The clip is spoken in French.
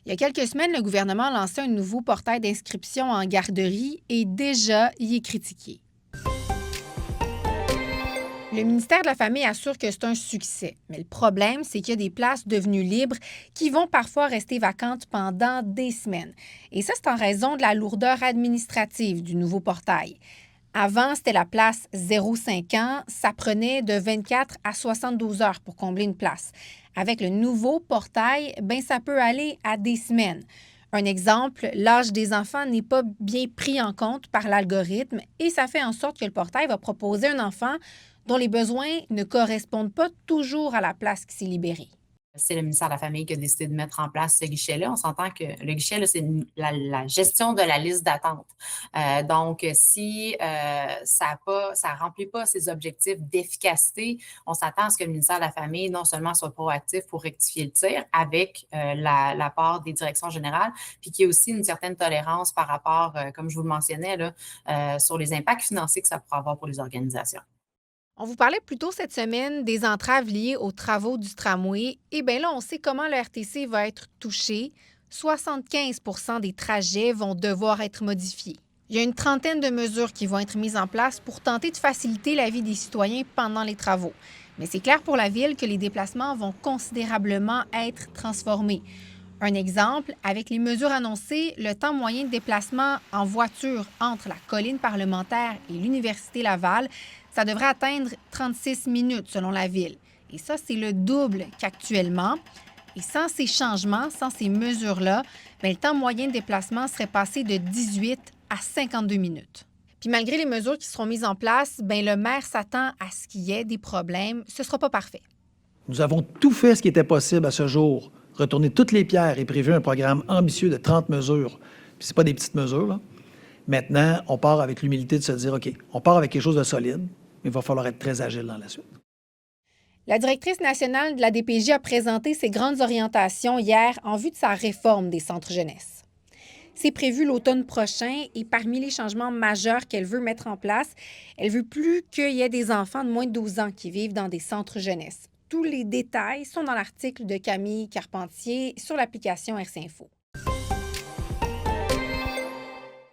Il y a quelques semaines, le gouvernement a lancé un nouveau portail d'inscription en garderie et déjà, il est critiqué. Le ministère de la Famille assure que c'est un succès, mais le problème, c'est qu'il y a des places devenues libres qui vont parfois rester vacantes pendant des semaines. Et ça, c'est en raison de la lourdeur administrative du nouveau portail. Avant, c'était la place 0,5 ans. Ça prenait de 24 à 72 heures pour combler une place. Avec le nouveau portail, ben ça peut aller à des semaines. Un exemple, l'âge des enfants n'est pas bien pris en compte par l'algorithme et ça fait en sorte que le portail va proposer un enfant dont les besoins ne correspondent pas toujours à la place qui s'est libérée. C'est le ministère de la Famille qui a décidé de mettre en place ce guichet-là. On s'entend que le guichet, là, c'est la gestion de la liste d'attente. Donc, si ça remplit pas ses objectifs d'efficacité, on s'attend à ce que le ministère de la Famille, non seulement soit proactif pour rectifier le tir avec la part des directions générales, puis qu'il y ait aussi une certaine tolérance par rapport, comme je vous le mentionnais, là, sur les impacts financiers que ça pourrait avoir pour les organisations. On vous parlait plus tôt cette semaine des entraves liées aux travaux du tramway. Et bien là, on sait comment le RTC va être touché. 75 des trajets vont devoir être modifiés. Il y a une trentaine de mesures qui vont être mises en place pour tenter de faciliter la vie des citoyens pendant les travaux. Mais c'est clair pour la ville que les déplacements vont considérablement être transformés. Un exemple, avec les mesures annoncées, le temps moyen de déplacement en voiture entre la colline parlementaire et l'Université Laval, ça devrait atteindre 36 minutes selon la ville. Et ça, c'est le double qu'actuellement. Et sans ces changements, sans ces mesures-là, bien, le temps moyen de déplacement serait passé de 18 à 52 minutes. Puis malgré les mesures qui seront mises en place, bien, le maire s'attend à ce qu'il y ait des problèmes. Ce ne sera pas parfait. Nous avons tout fait ce qui était possible à ce jour. Retourner toutes les pierres et prévu un programme ambitieux de 30 mesures. Puis c'est pas des petites mesures, là. Maintenant, on part avec l'humilité de se dire, OK, on part avec quelque chose de solide, mais il va falloir être très agile dans la suite. La directrice nationale de la DPJ a présenté ses grandes orientations hier en vue de sa réforme des centres jeunesse. C'est prévu l'automne prochain et parmi les changements majeurs qu'elle veut mettre en place, elle veut plus qu'il y ait des enfants de moins de 12 ans qui vivent dans des centres jeunesse. Tous les détails sont dans l'article de Camille Carpentier sur l'application RC Info.